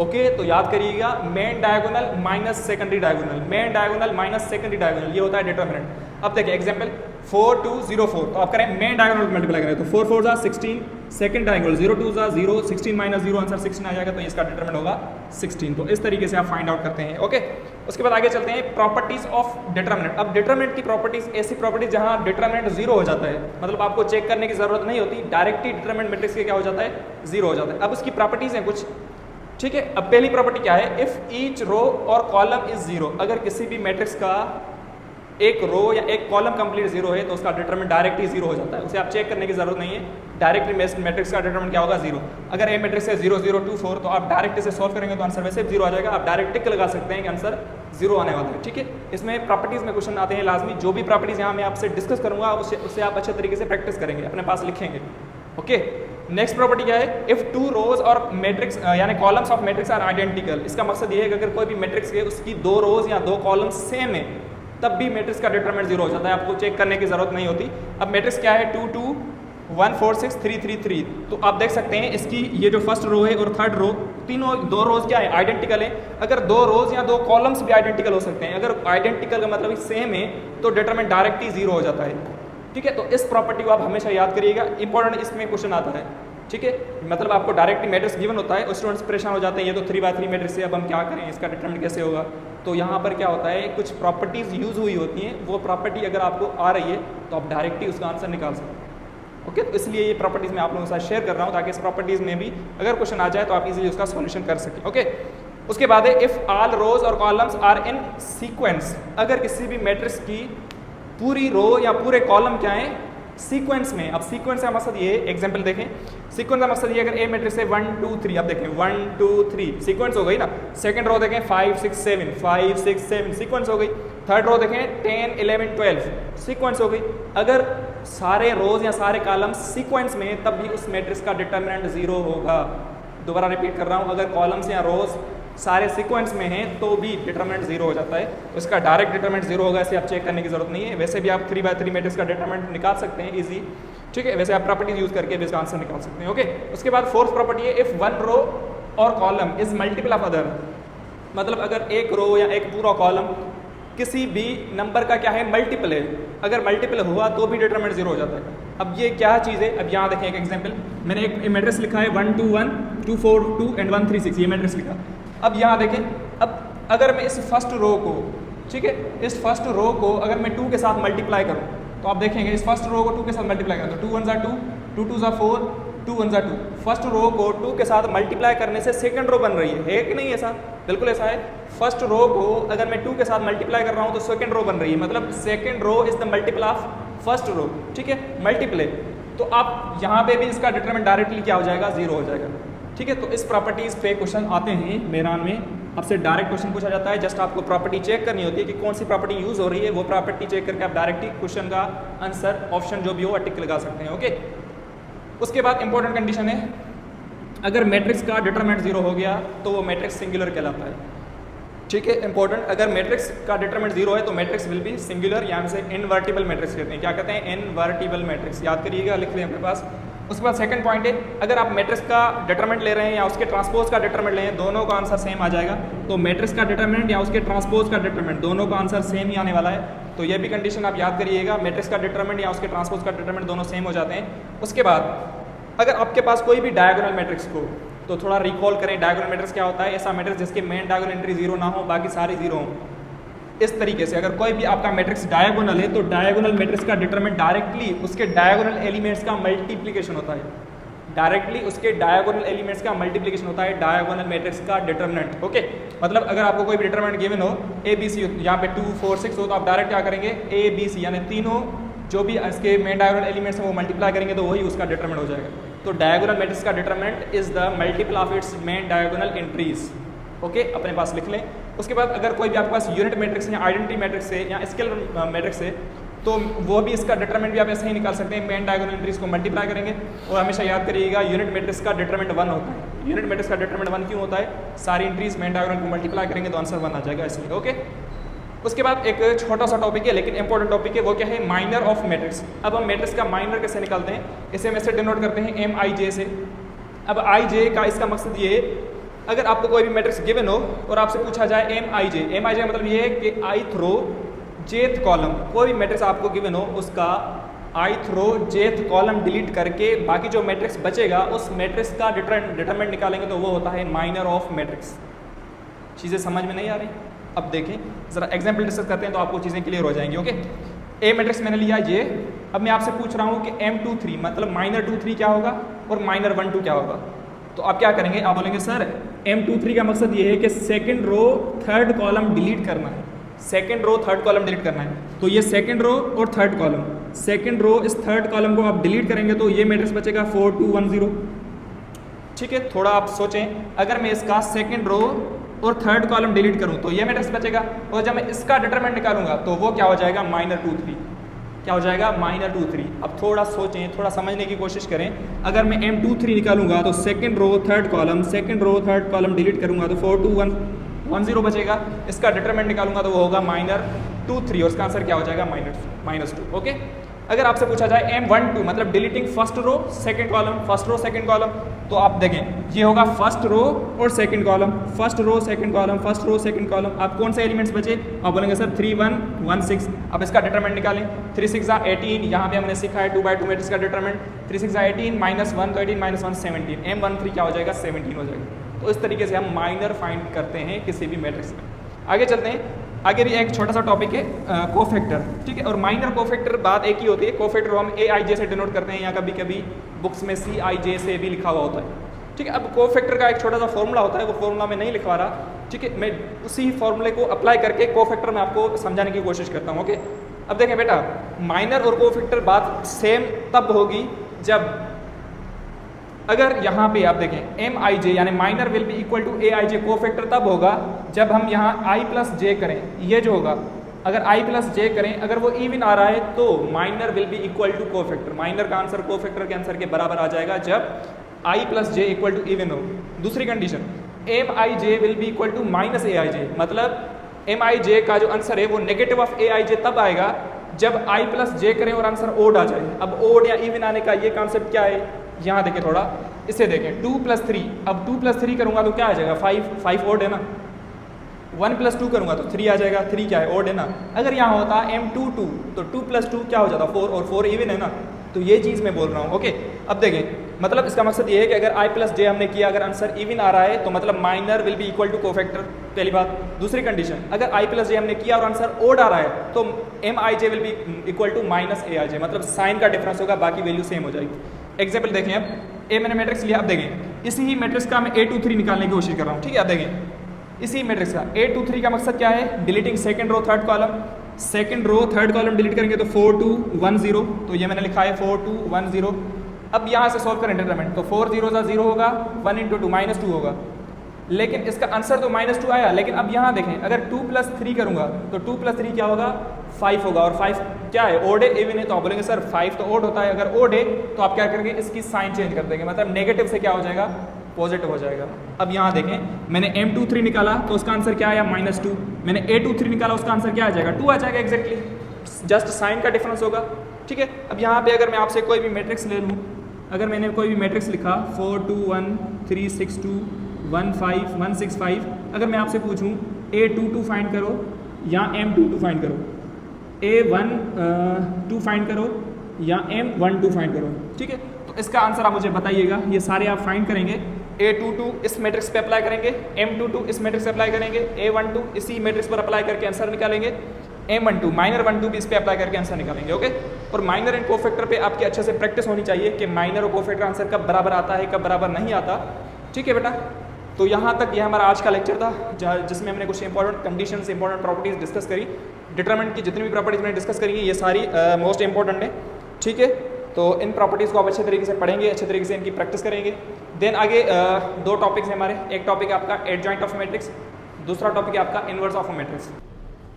ओके, तो याद करिएगा, main diagonal minus secondary diagonal, main diagonal minus secondary diagonal, ये होता है डिटरमिनेंट। अब देखिए एग्जांपल 4 2 0 4, तो आप करें मेन डायगोनल को मल्टीप्लाई करें तो 4 4 जा 16, सेकंड डायगोनल 0 2 जा 0, 16 माइनस 0 आंसर 16 आ जाएगा, तो इसका डिटरमिनेंट होगा 16। तो इस तरीके से आप फाइंड आउट करते हैं। ओके, उसके बाद आगे चलते हैं प्रॉपर्टीज ऑफ डिटरमिनेंट। अब डिटरमिनेंट की प्रॉपर्टीज ऐसी प्रॉपर्टीज जहां डिटरमिनेंट 0 हो जाता है, मतलब आपको चेक करने की जरूरत नहीं होती, डायरेक्टली डिटरमिनेंट मैट्रिक्स के क्या हो जाता है? 0 हो जाता है। अब उसकी प्रॉपर्टीज हैं कुछ। ठीक है, अब पहली प्रॉपर्टी क्या है? इफ ईच रो और कॉलम इज 0, अगर किसी भी मैट्रिक्स का एक रो या एक कॉलम कंप्लीट 0 है तो उसका डिटरमिनेंट डायरेक्टली 0 हो जाता है, उसे आप चेक करने की जरूरत नहीं है। डायरेक्टली मैट्रिक्स का डिटरमिनेंट क्या होगा? 0। अगर ए मैट्रिक्स है 0 0 2 4, तो आप डायरेक्ट इसे सॉल्व करेंगे तो आंसर वैसे 0 आ जाएगा। आप डायरेक्ट टिक लगा सकते हैं कि आंसर 0 आने वाला है। ठीक है, इसमें प्रॉपर्टीज में क्वेश्चन आते हैं लाजमी। जो भी प्रॉपर्टीज यहाँ मैं आपसे डिस्कस करूंगा उससे आप अच्छे तरीके से प्रैक्टिस करेंगे, अपने पास लिखेंगे। ओके, नेक्स्ट प्रॉपर्टी क्या है? इफ 2 रोज और मैट्रिक्स यानी columns of matrix are identical. इसका मकसद ये है कि अगर कोई भी मैट्रिक्स है उसकी 2 रोज या 2 कॉलम्स सेम है तब भी मैट्रिक्स का डिटरमिनेंट 0 हो जाता है, आपको चेक करने की जरूरत नहीं होती। अब मैट्रिक्स क्या है? 2 2 1 4 6 3 3 3, तो आप देख सकते हैं इसकी ये जो फर्स्ट रो है और थर्ड रो, तीनों 2 रोज क्या है? आइडेंटिकल है। अगर 2 रोज या 2 कॉलम्स भी आइडेंटिकल हो सकते हैं, अगर आइडेंटिकल का मतलब सेम है तो डिटरमिनेंट डायरेक्टली 0 हो जाता है। ठीक है, तो इस प्रॉपर्टी को आप हमेशा याद करिएगा, इंपॉर्टेंट इसमें क्वेश्चन आता है। ठीक है, मतलब आपको डायरेक्टली मैट्रिक्स गिवन होता है, स्टूडेंट्स परेशान हो जाते हैं ये तो 3/3 मैट्रिक्स है, अब हम क्या करें, इसका डिटरमिनेंट कैसे होगा? तो यहाँ पर क्या होता है, कुछ प्रॉपर्टीज यूज हुई होती हैं, वो प्रॉपर्टी अगर आपको आ रही है तो आप डायरेक्टली उसका आंसर निकाल सकते हैं। ओके, तो इसलिए ये प्रॉपर्टीज मैं आप लोगों के साथ शेयर कर रहा हूँ ताकि इस प्रॉपर्टीज में भी अगर क्वेश्चन आ जाए तो आप इजीली उसका सॉल्यूशन कर सकें। ओके, उसके बाद है इफ ऑल रोज और कॉलम्स आर इन सीक्वेंस। अगर किसी भी मैट्रिक्स की पूरी रो या पूरे कॉलम क्या है? सीक्वेंस में। अब सीक्वेंस का मकसद ये, एग्जांपल देखें, सीक्वेंस का मकसद ये अगर ए मैट्रिक्स है 1 2 3, अब देखें 1 2 3 सीक्वेंस हो गई ना। सेकंड रो देखें 5 6 7 5 6 7 सीक्वेंस हो गई। थर्ड रो देखें 10 11 12 सीक्वेंस हो गई। अगर सारे रोज या सारे कॉलम्स सीक्वेंस में तब भी उस मैट्रिक्स का डिटरमिनेंट 0 होगा। दोबारा रिपीट कर रहा हूँ, अगर कॉलम्स या रोज सारे सीक्वेंस में हैं तो भी डिटरमिनेंट 0 हो जाता है, तो इसका डायरेक्ट डिटरमिनेंट 0 होगा, इसे आप चेक करने की जरूरत नहीं है। वैसे भी आप 3/3 मैट्रिक्स का डिटरमिनेंट निकाल सकते हैं इजी। ठीक है, वैसे आप प्रॉपर्टीज यूज करके भी इसका आंसर निकाल सकते हैं। ओके, उसके बाद फोर्थ प्रॉपर्टी है इफ 1 रो और column is multiple of other. मतलब अगर एक रो या एक पूरा कॉलम किसी भी नंबर का क्या है मल्टीपल है, अगर मल्टीपल हुआ तो भी डिटरमिनेंट 0 हो जाता है। अब ये क्या चीज़ है, अब यहाँ देखें एक एग्जांपल, मैंने एक मैट्रिक्स लिखा है 1 2 1 2 4 2 एंड 1 3 6, ये मैट्रिक्स लिखा। अब यहाँ देखें, अब अगर मैं इस फर्स्ट रो को, ठीक है, इस फर्स्ट रो को अगर मैं 2 के साथ मल्टीप्लाई करूँ तो आप देखेंगे इस फर्स्ट रो को 2 के साथ मल्टीप्लाई करें तो 2 1 2 2 2 4 2 1 2। फर्स्ट रो को 2 के साथ मल्टीप्लाई करने से सेकंड रो बन रही है कि नहीं? ऐसा बिल्कुल ऐसा है। फर्स्ट रो को अगर मैं 2 के साथ मल्टीप्लाई कर रहा हूँ तो सेकंड रो बन रही है, मतलब second row is the multiple of first row, ठीक है, मल्टीपल है। तो आप यहाँ पे भी इसका डिटरमिनेंट डायरेक्टली क्या हो जाएगा, 0 हो जाएगा, ठीक है। तो इस प्रॉपर्टीज़ पे क्वेश्चन आते हैं मेरान में, आपसे डायरेक्ट क्वेश्चन पूछा जाता है, जस्ट आपको प्रॉपर्टी चेक करनी होती है कि कौन सी प्रॉपर्टी यूज़ हो रही है, वो प्रॉपर्टी चेक करके आप डायरेक्टली क्वेश्चन का आंसर ऑप्शन जो भी हो टिक लगा सकते हैं, ओके। उसके बाद इंपॉर्टेंट कंडीशन है, अगर मैट्रिक्स का डिटरमिनेंट 0 हो गया तो वो मैट्रिक्स सिंगुलर कहलाता है, ठीक है, इंपॉर्टेंट। अगर मैट्रिक्स का डिटरमिनेंट 0 है तो मैट्रिक्स विल बी सिंगुलर, यहाँ से इनवर्टिबल मैट्रिक्स कहते हैं। क्या कहते हैं? इनवर्टिबल मैट्रिक्स, याद करिएगा, लिख लें अपने पास। उसके बाद सेकंड पॉइंट है, अगर आप मैट्रिक्स का डिटरमिनेंट ले रहे हैं या उसके ट्रांसपोज का डिटरमिनेंट ले रहे हैं, दोनों का आंसर सेम आ जाएगा। तो मैट्रिक्स का डिटरमिनेंट या उसके ट्रांसपोज का डिटरमिनेंट, दोनों का आंसर सेम ही आने वाला है। तो ये भी कंडीशन आप याद करिएगा, मैट्रिक्स का डिटरमिनेंट या उसके ट्रांसपोज का डिटरमिनेंट दोनों सेम हो जाते हैं। उसके बाद अगर आपके पास कोई भी डायगोनल मैट्रिक्स को, तो थोड़ा रिकॉल करें, डायगोनल मैट्रिक्स क्या होता है? ऐसा मैट्रिक्स जिसके मेन डायगोनल एंट्री 0 ना हो, बाकी सारी 0 हो। इस तरीके से अगर कोई भी आपका मैट्रिक्स डायगोनल है तो डायगोनल मैट्रिक्स का डिटरमिनेंट डायरेक्टली उसके डायगोनल एलिमेंट्स का मल्टीप्लिकेशन होता है, डायरेक्टली उसके डायगोनल एलिमेंट्स का मल्टीप्लिकेशन होता है डायगोनल मैट्रिक्स का डिटरमिनेंट, ओके। मतलब अगर आपको कोई भी डिटरमिनेंट गिवन हो, ए बी सी, यहाँ पे 2 4 6 हो, तो आप डायरेक्ट क्या करेंगे, ए बी सी यानी तीनों जो भी इसके मेन डायगोनल एलिमेंट्स हैं वो मल्टीप्लाई करेंगे तो वही उसका डिटरमिनेंट हो जाएगा। तो डायगोनल मैट्रिक्स का determinant is the multiple of its main diagonal entries, okay, अपने पास लिख लें। उसके बाद अगर कोई भी आपके पास यूनिट मैट्रिक्स है, आइडेंटिटी मैट्रिक्स है या स्केलर मैट्रिक्स है, तो वो भी इसका डिटरमिनेंट भी आप ऐसे ही निकाल सकते हैं, मेन डायगोनल एंट्रीज को मल्टीप्लाई करेंगे। और हमेशा याद करिएगा यूनिट मैट्रिक्स का डिटरमिनेंट 1 होता है। यूनिट मैट्रिक्स का डिटरमिनेंट 1 क्यों होता है? सारी एंट्रीज मेन डायगोनल को मल्टीप्लाई करेंगे तो आंसर 1 आ जाएगा, इसलिए, ओके। उसके बाद एक छोटा सा टॉपिक है लेकिन इंपॉर्टेंट टॉपिक है, वो क्या है? Minor of matrix. अब हम मैट्रिक्स का माइनर कैसे निकालते हैं? इसे हम ऐसे डिनोट करते हैं MIJ से। अब IJ का इसका मकसद ये है, अगर आपको कोई भी मैट्रिक्स गिवन हो और आपसे पूछा जाए MIJ मतलब ये है कि ith रो jth कॉलम, कोई भी मैट्रिक्स आपको गिवन हो उसका ith रो jth कॉलम डिलीट करके बाकी जो मैट्रिक्स बचेगा उस मैट्रिक्स का डिटरमिनेंट निकालेंगे तो वो होता है माइनर ऑफ मैट्रिक्स। चीज़ें समझ में नहीं आ रही? अब देखें ज़रा एग्जाम्पल डिस्कस करते हैं तो आपको चीज़ें क्लियर हो जाएंगी, ओके। ए मैट्रिक्स मैंने लिया ये, अब मैं आपसे पूछ रहा हूँ कि M23 मतलब माइनर 23 क्या होगा और माइनर 12 क्या होगा। तो आप क्या करेंगे? आप बोलेंगे सर M23 का मकसद ये है कि second row third column delete करना है, second row third column delete करना है। तो ये सेकंड रो और थर्ड कॉलम, सेकंड रो इस थर्ड कॉलम को आप डिलीट करेंगे तो ये मैट्रिक्स बचेगा 4 2 1 0, ठीक है। थोड़ा आप सोचें, अगर मैं इसका सेकंड रो और थर्ड कॉलम डिलीट करूं तो ये मैट्रिक्स बचेगा, और जब मैं इसका डिटरमिनेंट निकालूंगा तो वो क्या हो जाएगा? माइनर 23, क्या हो जाएगा? माइनर 23। अब थोड़ा सोचें, थोड़ा समझने की कोशिश करें, अगर मैं M23 निकालूंगा तो second row third column, second row third column delete करूंगा तो 4 2 1 1 0 बचेगा। इसका डिटरमिनेंट निकालूंगा तो वो होगा माइनर 23 और इसका आंसर क्या हो जाएगा? -2, ओके। अगर आपसे पूछा जाए M12 मतलब deleting first row second column, first row second column, तो आप देखें ये होगा फर्स्ट रो और second column, first row second column, first row second column. आप कौन से एलिमेंट्स बचे? आप बोलेंगे सर 3 1 1 6। अब इसका डिटरमिनेंट निकालें, 3 6 18, यहाँ पे हमने सीखा है 2 by 2 मैट्रिक्स का डिटरमिनेंट, 3 6 18 -1 तो 18 -1 17, M13 क्या हो जाएगा? 17 हो जाएगा। तो इस तरीके से हम माइनर फाइंड करते हैं किसी भी मैट्रिक्स में। आगे चलते हैं, आगे भी एक छोटा सा टॉपिक है कोफैक्टर, ठीक है। और माइनर कोफैक्टर बात एक ही होती है, कोफैक्टर हम AIJ से डिनोट करते हैं या कभी कभी बुक्स में CIJ से भी लिखा हुआ होता है, ठीक है। अब कोफैक्टर का एक छोटा सा फॉर्मूला होता है, वो फॉर्मूला मैं नहीं लिखवा रहा, ठीक है। मैं उसी फॉर्मूले को अप्लाई करके कोफैक्टर में आपको समझाने की कोशिश करता हूँ, ओके। अब देखें बेटा, माइनर और कोफैक्टर बात सेम तब होगी जब, अगर यहाँ पे आप देखें MIJ यानी minor will be equal to AIJ, cofactor तब होगा जब हम यहाँ I प्लस J करें, ये जो होगा अगर I प्लस J करें, अगर वो इवन आ रहा है तो minor will be equal to cofactor. Minor का आंसर कोफैक्टर के आंसर के बराबर आ जाएगा जब I plus J equal to even हो। दूसरी condition, MIJ will be equal to minus AIJ, मतलब MIJ का जो आंसर है वो नेगेटिव ऑफ AIJ तब आएगा जब I प्लस J करें और आंसर ओड आ जाए। अब ओड या इवन आने का ये कॉन्सेप्ट क्या है, यहाँ देखें थोड़ा, इसे देखें 2 + 3, अब 2 + 3 करूँगा तो क्या आ जाएगा? 5 ओड है ना, 1 + 2 करूँगा तो 3 आ जाएगा, 3 क्या है, ओड है ना। अगर यहाँ होता m2 2 तो 2 + 2 क्या हो जाता, 4, और 4 इवन है ना। तो ये चीज़ मैं बोल रहा हूँ। ओके, अब देखें, मतलब इसका मकसद ये है कि अगर i + j हमने किया, अगर आंसर इवन आ रहा है तो मतलब minor will be equal to cofactor, पहली बात। दूसरी कंडीशन, अगर i + j हमने किया और आंसर ओड आ रहा है तो mij will be equal to -aij, मतलब साइन का डिफरेंस होगा, बाकी वैल्यू सेम हो जाएगी। एग्जाम्पल देखें, अब ए मैंने मैट्रिक्स लिया, अब देखें इसी ही मैट्रिक्स का मैं a23 निकालने की कोशिश कर रहा हूँ। ठीक है, अब देखें इसी मैट्रिक्स का a23 का मकसद क्या है, deleting second row third column. Second row third column delete करेंगे तो 4 2 1 0, तो ये मैंने लिखा है 4 2 1 0। अब यहाँ से सॉल्व करें डिटरमिनेंट, तो 4 0 सा 0 होगा, 1 × 2 -2 होगा। लेकिन इसका आंसर तो -2 आया, लेकिन अब यहाँ देखें, अगर 2 + 3 करूँगा तो 2 + 3 क्या होगा, 5 होगा। और 5 क्या है, ओड है, इवन है, तो आप बोलेंगे सर 5 तो ओड होता है। अगर ओड है तो आप क्या करेंगे, इसकी साइन चेंज कर देंगे, मतलब नेगेटिव से क्या हो जाएगा, पॉजिटिव हो जाएगा। अब यहाँ देखें, मैंने m23 निकाला तो उसका आंसर क्या आया, -2। मैंने a23 निकाला, उसका आंसर क्या आ जाएगा, 2 आ जाएगा एग्जैक्टली, जस्ट साइन का डिफरेंस होगा। ठीक है, अब यहाँ पे अगर मैं आपसे कोई भी मैट्रिक्स ले लूँ, अगर मैंने कोई भी मैट्रिक्स लिखा 4 2 1 3 6 2 1 5 1 6 5, अगर मैं आपसे पूछूं a22 फाइंड करो या m22 फाइंड करो, a12 फाइंड करो या m12 फाइंड करो, ठीक है, तो इसका आंसर आप मुझे बताइएगा। ये सारे आप फाइंड करेंगे, a22 इस मैट्रिक्स पे अप्लाई करेंगे, m22 इस मैट्रिक्स पे अप्लाई करेंगे, a12 इसी मैट्रिक्स पर अप्लाई करके आंसर निकालेंगे, m12 माइनर 12 भी इस पे अप्लाई करके आंसर निकालेंगे। ओके, और माइनर एंड कोफैक्टर पे आपकी अच्छे से प्रैक्टिस होनी चाहिए कि माइनर और कोफैक्टर आंसर कब बराबर आता है, कब बराबर नहीं आता। ठीक है बेटा, तो यहाँ तक यह हमारा आज का लेक्चर था, जिसमें हमने कुछ important conditions, important properties discuss करी। डिटरमिनेंट की जितनी भी प्रॉपर्टीज मैंने डिस्कस करी है, ये सारी मोस्ट इंपॉर्टेंट है। ठीक है, तो इन प्रॉपर्टीज़ को आप अच्छे तरीके से पढ़ेंगे, अच्छे तरीके से इनकी प्रैक्टिस करेंगे। देन आगे 2 टॉपिक्स हैं हमारे, एक टॉपिक है आपका एडजॉइंट ऑफ मैट्रिक्स, दूसरा टॉपिक है आपका इनवर्स ऑफ मैट्रिक्स।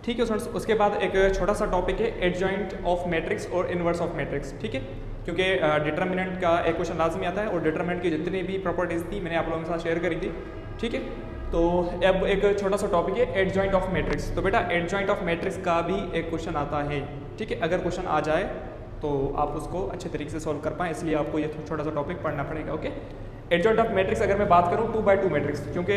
ठीक है स्टूडेंट्स, उसके बाद एक छोटा सा टॉपिक है एडजॉइंट ऑफ मैट्रिक्स और इनवर्स ऑफ मैट्रिक्स। ठीक है, क्योंकि डिटरमिनेंट का एक क्वेश्चन लाजमी आता है और डिटरमिनेंट की जितनी भी प्रॉपर्टीज़ थी मैंने आप लोगों के साथ शेयर करी थी। ठीक है, तो अब एक छोटा सा टॉपिक है एडजॉइंट ऑफ मैट्रिक्स। तो बेटा एडजॉइंट ऑफ मैट्रिक्स का भी एक क्वेश्चन आता है। ठीक है, अगर क्वेश्चन आ जाए तो आप उसको अच्छे तरीके से सॉल्व कर पाएँ, इसलिए आपको ये छोटा सा टॉपिक पढ़ना पड़ेगा। ओके, एडजॉइंट ऑफ मैट्रिक्स अगर मैं बात करूँ 2x2 मैट्रिक्स, क्योंकि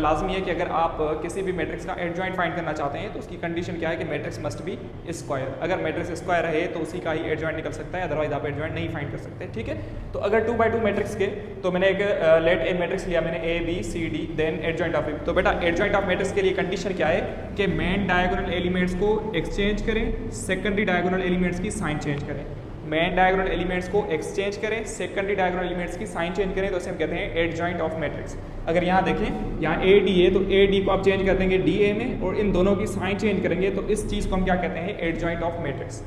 लाजमी है कि अगर आप किसी भी मैट्रिक्स का एडजॉइंट फाइंड करना चाहते हैं तो उसकी कंडीशन क्या है कि मैट्रिक्स मस्ट बी स्क्वायर। अगर मैट्रिक्स स्क्वायर है तो उसी का ही एडजॉइंट निकल सकता है, अदरवाइज आप एडजॉइंट नहीं फाइंड कर सकते। ठीक है, तो अगर 2x2 मैट्रिक्स के, तो मैंने एक लेट ए मैट्रिक्स लिया, मैंने A B C D, then adjoint of it. तो बेटा एडजॉइंट ऑफ मैट्रिक्स के लिए कंडीशन क्या है कि मेन डायगोनल एलिमेंट्स को एक्सचेंज करें, सेकेंडरी डायगोनल एलिमेंट्स की साइन चेंज करें। मेन डायगोनल एलिमेंट्स को एक्सचेंज करें, सेकेंडरी डायगोनल एलिमेंट्स की साइन चेंज करें, तो इसे हम कहते हैं एडजॉइंट ऑफ मैट्रिक्स। अगर यहाँ देखें, यहाँ ए डी है तो ए डी को आप चेंज कर देंगे डी ए में, और इन दोनों की साइन चेंज करेंगे, तो इस चीज़ को हम क्या कहते हैं, एडजॉइंट ऑफ मैट्रिक्स।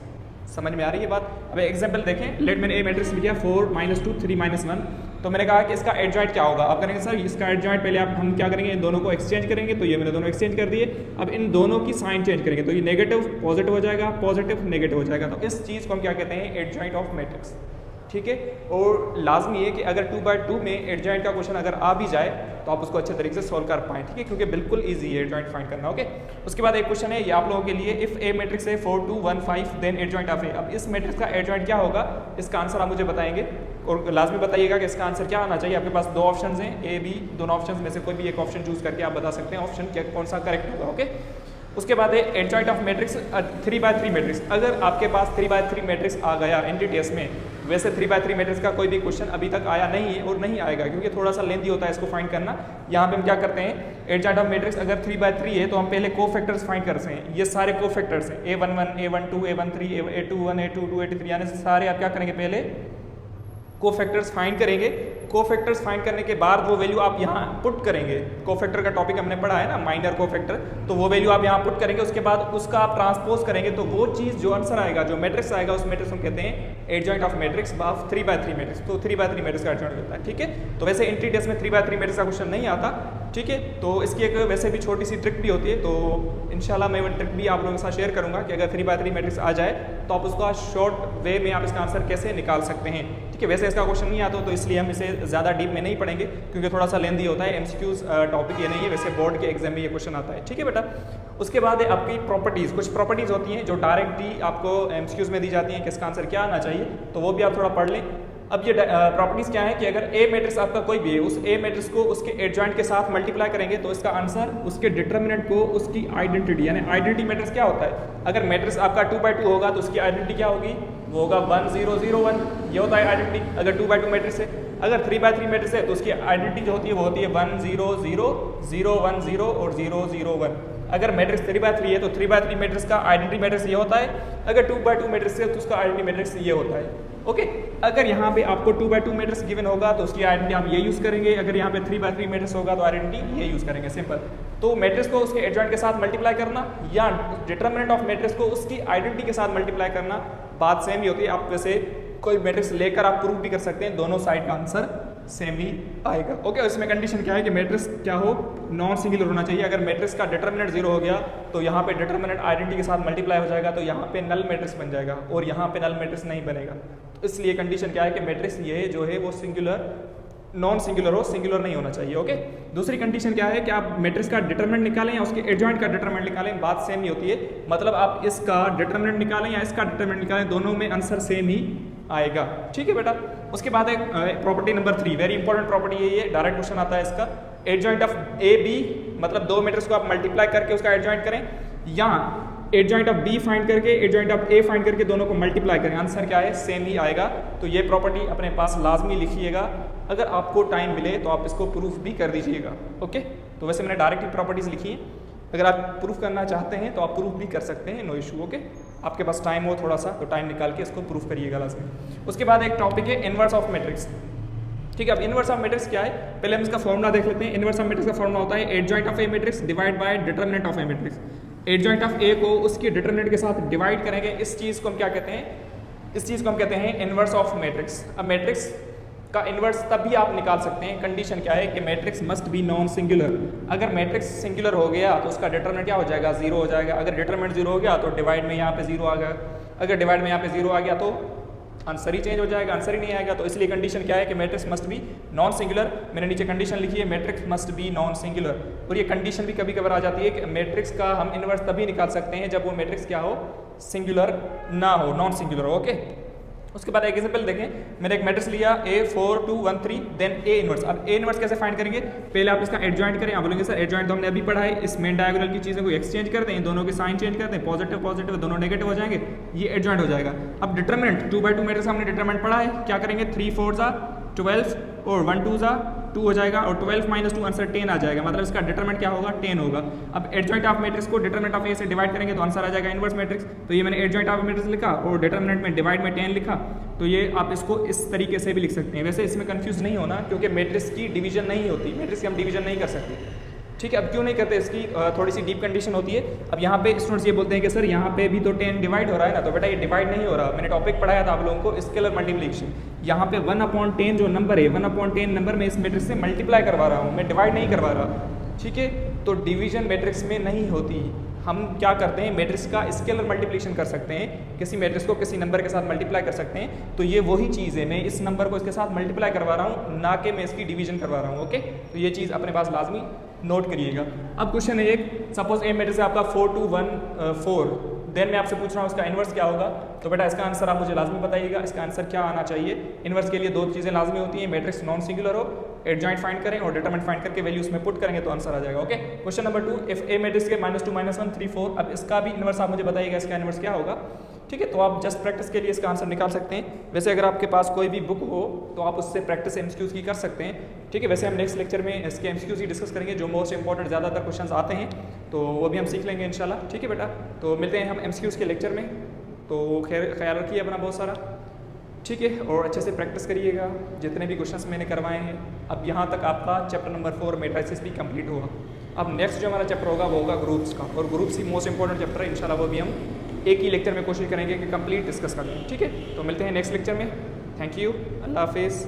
समझ में आ रही है बात? अब एग्जाम्पल देखें, लेट मैंने ए मैट्रिक्स लिया 4 -2 3 -1, तो मैंने कहा कि इसका एडजॉइंट क्या होगा। अब करेंगे सर इसका एडजॉइंट पहले हम क्या करेंगे, इन दोनों को एक्सचेंज करेंगे, तो ये मैंने दोनों एक्सचेंज कर दिए। अब इन दोनों की साइन चेंज करेंगे, तो ये नेगेटिव पॉजिटिव हो जाएगा, पॉजिटिव नेगेटिव हो जाएगा, तो इस चीज़ को हम क्या कहते हैं, एडजॉइंट ऑफ मैट्रिक्स। ठीक है, और लाजमी है कि अगर 2x2 में एडजॉइंट का क्वेश्चन अगर आ भी जाए तो आप उसको अच्छे तरीके से सॉल्व कर पाएँ। ठीक है, क्योंकि बिल्कुल इजी है एडजॉइंट फाइंड करना। ओके, उसके बाद एक क्वेश्चन है ये आप लोगों के लिए, इफ ए मैट्रिक्स है 4 2 1 5 देन एडजॉइंट ऑफ ए। अब इस मैट्रिक्स का एडजॉइंट क्या होगा, इसका आंसर आप मुझे बताएंगे, और लाजमी बताइएगा कि इसका आंसर क्या आना चाहिए। आपके पास 2 ऑप्शन हैं, ए बी, दोनों ऑप्शन में से कोई भी एक ऑप्शन चूज करके आप बता सकते हैं ऑप्शन क्या कौन सा करेक्ट होगा। ओके, उसके बाद है adjoint of matrix 3x3 matrix. अगर आपके पास 3x3 मैट्रिक्स आ गया एनटीटीएस में, वैसे 3x3 मैट्रिक्स का कोई भी क्वेश्चन अभी तक आया नहीं है और नहीं आएगा, क्योंकि थोड़ा सा लेंथी होता है इसको फाइंड करना। यहाँ पे हम क्या करते हैं, एडजॉइंट ऑफ मैट्रिक्स अगर 3x3 है तो हम पहले कोफैक्टर्स फाइंड करते हैं। ये सारे कोफैक्टर्स हैं, a11 a12 a13 a21 a22 a23, यानी सारे आप क्या करेंगे, पहले कोफैक्टर्स फाइंड करेंगे। कोफैक्टर्स फाइंड करने के बाद वो वैल्यू आप यहाँ पुट करेंगे। कोफैक्टर का टॉपिक हमने पढ़ा है ना, माइनर कोफैक्टर, तो वो वैल्यू आप यहाँ पुट करेंगे, उसके बाद उसका आप ट्रांसपोज करेंगे, तो वो चीज़ जो आंसर आएगा, जो मैट्रिक्स आएगा, उस मैट्रिक्स हम कहते हैं adjoint of matrix of 3x3 matrix. तो 3x3 मैट्रिक्स का एडजॉइंट होता है। ठीक है, तो वैसे एंट्री टेस्ट में 3x3 मैट्रिक्स का क्वेश्चन नहीं आता। ठीक है, तो इसकी एक वैसे भी छोटी सी ट्रिक भी होती है, तो इंशाल्लाह मैं वो ट्रिक भी आप लोगों के साथ शेयर करूंगा कि अगर 3x3 मैट्रिक्स आ जाए तो आप उसका शॉर्ट वे में आप इसका आंसर कैसे निकाल सकते हैं। ठीक है, वैसे इसका क्वेश्चन नहीं आता तो इसलिए हम इसे ज़्यादा डीप में नहीं पढ़ेंगे, क्योंकि थोड़ा सा लेंथी होता है। एमसीक्यूज टॉपिक ये नहीं है, वैसे बोर्ड के एग्जाम में ये क्वेश्चन आता है। ठीक है बेटा, उसके बाद है आपकी प्रॉपर्टीज़। कुछ प्रॉपर्टीज़ होती हैं जो डायरेक्टली आपको एमसीक्यूज में दी जाती हैं कि इसका आंसर क्या आना चाहिए, तो वो भी आप थोड़ा पढ़ लें। अब ये प्रॉपर्टीज क्या है कि अगर ए मैट्रिक्स आपका कोई भी है, उस ए मैट्रिक्स को उसके एडजॉइंट के साथ मल्टीप्लाई करेंगे तो इसका आंसर उसके डिटर्मिनेंट को उसकी आइडेंटिटी, यानी आइडेंटिटी मैट्रिक्स क्या होता है, अगर मैट्रिक्स आपका 2x2 होगा तो उसकी आइडेंटिटी क्या होगी, वो होगा 1 0 0 1, ये होता है आइडेंटिटी अगर 2x2 मैट्रिक्स है। अगर 3x3 मैट्रिक्स है तो उसकी आइडेंटिटी जो होती है वो होती है 1 0 0 0 1 0 और 0 0 1। अगर मैट्रिक्स 3x3 है तो 3x3 मैट्रिक्स का आइडेंटिटी मैट्रिक्स ये होता है, अगर 2x2 मैट्रिक्स है तो उसका आइडेंटिटी मैट्रिक्स ये होता है। ओके, अगर यहाँ पे आपको 2x2 मैट्रिक्स गिवन होगा तो उसकी आइडेंटिटी आप ये यूज़ करेंगे, अगर यहाँ पे 3x3 मैट्रिक्स होगा तो आइडेंटिटी ये यूज़ करेंगे, सिंपल। तो मैट्रिक्स को उसके एडजॉइंट के साथ मल्टीप्लाई करना या डिटर्मिनेंट ऑफ मैट्रिक्स को उसकी आइडेंटिटी के साथ मल्टीप्लाई करना, बात सेम ही होती है। आप वैसे कोई मैट्रिक्स लेकर आप प्रूव भी कर सकते हैं, दोनों साइड का आंसर सेम ही आएगा। ओके, इसमें कंडीशन क्या है कि मैट्रिक्स क्या हो, नॉन सिंगुलर होना चाहिए। अगर मैट्रिक्स का डिटर्मिनेंट 0 हो गया तो यहाँ पे डिटर्मिनेंट आइडेंटिटी के साथ मल्टीप्लाई हो जाएगा, तो यहाँ पे नल मैट्रिक्स बन जाएगा और यहाँ पे नल मैट्रिक्स नहीं बनेगा। तो इसलिए कंडीशन क्या है कि मैट्रिक्स ये जो है वो सिंगुलर, नॉन सिंगुलर हो, सिंगुलर नहीं होना चाहिए। ओके, दूसरी कंडीशन क्या है कि आप मैट्रिक्स का डिटरमिनेंट निकालें या उसके एडजॉइंट का डिटरमिनेंट निकालें, बात सेम ही होती है। मतलब आप इसका डिटरमिनेंट निकालें या इसका डिटरमिनेंट निकालें, दोनों में आंसर सेम ही आएगा। ठीक है बेटा। उसके बाद एक property number 3, very important property है ये, डायरेक्ट क्वेश्चन आता है इसका। एडजॉइंट ऑफ ए बी, मतलब दो मैट्रिक्स को आप मल्टीप्लाई करके उसका एडजॉइंट करें, या एडजॉइंट ऑफ बी फाइंड करके एडजॉइंट ऑफ ए फाइंड करके दोनों को मल्टीप्लाई करें, आंसर क्या है, सेम ही आएगा। तो ये प्रॉपर्टी अपने पास लाजमी लिखिएगा, अगर आपको टाइम मिले तो आप इसको प्रूफ भी कर दीजिएगा। ओके, तो वैसे मैंने डायरेक्ट प्रॉपर्टीज लिखी है, अगर आप प्रूफ करना चाहते हैं तो आप प्रूफ भी कर सकते हैं, नो इशू। ओके, आपके पास टाइम हो थोड़ा सा तो टाइम निकाल के इसको प्रूफ करिएगा लाजमी। उसके बाद एक टॉपिक है इनवर्स ऑफ मैट्रिक्स। ठीक है, अब इनवर्स ऑफ मैट्रिक्स क्या है, पहले हम इसका फॉर्मूला देख लेते हैं। इनवर्स ऑफ मैट्रिक्स का फॉर्मूला होता है adjoint of A matrix divide by determinant of A matrix. Adjoint of A को उसके डिटरमिनेंट के साथ डिवाइड करेंगे, इस चीज़ को हम क्या कहते हैं, इस चीज़ को हम कहते हैं इनवर्स ऑफ मैट्रिक्स। अब मैट्रिक्स का इनवर्स तभी आप निकाल सकते हैं, कंडीशन क्या है कि matrix must be non singular. अगर मैट्रिक्स सिंगुलर हो गया तो उसका डिटरमिनेंट क्या हो जाएगा, 0 हो जाएगा। अगर डिटरमिनेंट 0 हो गया तो डिवाइड में यहाँ पे 0 आ गया, अगर डिवाइड में यहाँ पे 0 आ गया तो आंसर ही चेंज हो जाएगा, आंसर ही नहीं आएगा। तो इसलिए कंडीशन क्या है कि matrix must be non singular. मैंने नीचे कंडीशन लिखी है, matrix must be non singular. और ये कंडीशन भी कभी कभार आ जाती है कि मैट्रिक्स का हम इनवर्स तभी निकाल सकते हैं जब वो मैट्रिक्स क्या हो, सिंगुलर ना हो, नॉन सिंगुलर हो। ओके, उसके बाद एक एग्जांपल देखें, मैंने एक मैट्रिक्स लिया A4 2 1 3 देन A इनवर्स। अब A इनवर्स कैसे फाइंड करेंगे, पहले आप इसका एडजॉइंट करें। आप बोलेंगे सर एडजॉइंट तो हमने अभी पढ़ा है, इस मेन डायगोनल की चीज़ों को एक्सचेंज कर दें, दोनों के साइन चेंज कर दें, पॉजिटिव पॉजिटिव दोनों नेगेटिव हो जाएंगे, ये एडजॉइंट हो जाएगा। अब डिटरमिनेंट 2/2 मैट्रिक्स हमने डिटरमिनेंट पढ़ा है, क्या करेंगे 3 4 12 और 1 2 2 हो जाएगा और 12 - 2 आंसर 10 आ जाएगा, मतलब इसका डिटरमिनेंट क्या होगा, 10 होगा। अब एडजॉइंट ऑफ मैट्रिक्स को डिटरमिनेंट ऑफ ए से डिवाइड करेंगे तो आंसर आ जाएगा इनवर्स मैट्रिक्स। तो ये मैंने एडजॉइंट ऑफ मैट्रिक्स लिखा और डिटरमिनेंट में डिवाइड में 10 लिखा, तो ये आप इसको इस तरीके से भी लिख सकते हैं। वैसे इसमें कंफ्यूज नहीं होना, क्योंकि मैट्रिक्स की डिवीजन नहीं होती, मैट्रिक्स की हम डिवीजन नहीं कर सकते। ठीक है, अब क्यों नहीं करते, इसकी थोड़ी सी डीप कंडीशन होती है। अब यहाँ पे स्टूडेंट्स ये बोलते हैं कि सर यहाँ पे भी तो 10 डिवाइड हो रहा है ना, तो बेटा ये डिवाइड नहीं हो रहा। मैंने टॉपिक पढ़ाया था आप लोगों को, स्केलर मल्टीप्लिकेशन। यहाँ पे 1/10 जो नंबर है, 1/10 नंबर में इस मैट्रिक्स से मल्टीप्लाई करवा रहा हूँ, मैं डिवाइड नहीं करवा रहा। ठीक है, तो डिवीजन मैट्रिक्स में नहीं होती। हम क्या करते हैं, मैट्रिक्स का स्केलर मल्टीप्लिकेशन कर सकते हैं, किसी मैट्रिक्स को किसी नंबर के साथ मल्टीप्लाई कर सकते हैं। तो ये वही चीज़ है, मैं इस नंबर को इसके साथ मल्टीप्लाई करवा रहा हूँ, ना कि मैं इसकी डिवीजन करवा रहा हूँ। ओके, तो ये चीज़ अपने पास लाजमी नोट करिएगा। अब क्वेश्चन है एक, सपोज ए मैट्रिक्स है आपका 4 2 1 4, देन मैं आपसे पूछ रहा हूँ इसका इनवर्स क्या होगा। तो बेटा इसका आंसर आप मुझे लाजमी बताइएगा, इसका आंसर क्या आना चाहिए। इनवर्स के लिए दो चीज़ें लाजमी होती हैं, मैट्रिक्स नॉन सिंगुलर हो, एडजॉइंट फाइंड करें और डिटरमिनेंट फाइंड करके वैल्यू उसमें पुट करेंगे तो आंसर आ जाएगा। Okay, question number 2, if A matrix के -2 -1 3 4। अब इसका भी इनवर्स आप मुझे बताइएगा, इसका इनवर्स क्या होगा। ठीक है, तो आप जस्ट प्रैक्टिस के लिए इसका आंसर निकाल सकते हैं। वैसे अगर आपके पास कोई भी बुक हो तो आप उससे प्रैक्टिस एमसीक्यूज की कर सकते हैं। ठीक है, वैसे हम नेक्स्ट लेक्चर में इसके एमसीक्यूज ही डिस्कस करेंगे, जो मोस्ट इंपॉर्टेंट ज़्यादातर क्वेश्चंस आते हैं, तो वो भी हम सीख लेंगे इंशाल्लाह। ठीक है बेटा, तो मिलते हैं हम एमसीक्यूज के लेक्चर में। तो ख्याल रखिए अपना बहुत सारा, ठीक है, और अच्छे से प्रैक्टिस करिएगा जितने भी क्वेश्चंस मैंने करवाए हैं। अब यहाँ तक आपका चैप्टर नंबर 4 मैट्रिसेस भी कंप्लीट होगा। अब नेक्स्ट जो हमारा चैप्टर होगा वो होगा ग्रुप्स का, और ग्रुप्स ही मोस्ट इंपॉर्टेंट चैप्टर है। इंशाल्लाह वो भी हम एक ही लेक्चर में कोशिश करेंगे कि कंप्लीट डिस्कस कर लें। ठीक है, तो मिलते हैं नेक्स्ट लेक्चर में। थैंक यू, अल्लाह हाफिज़।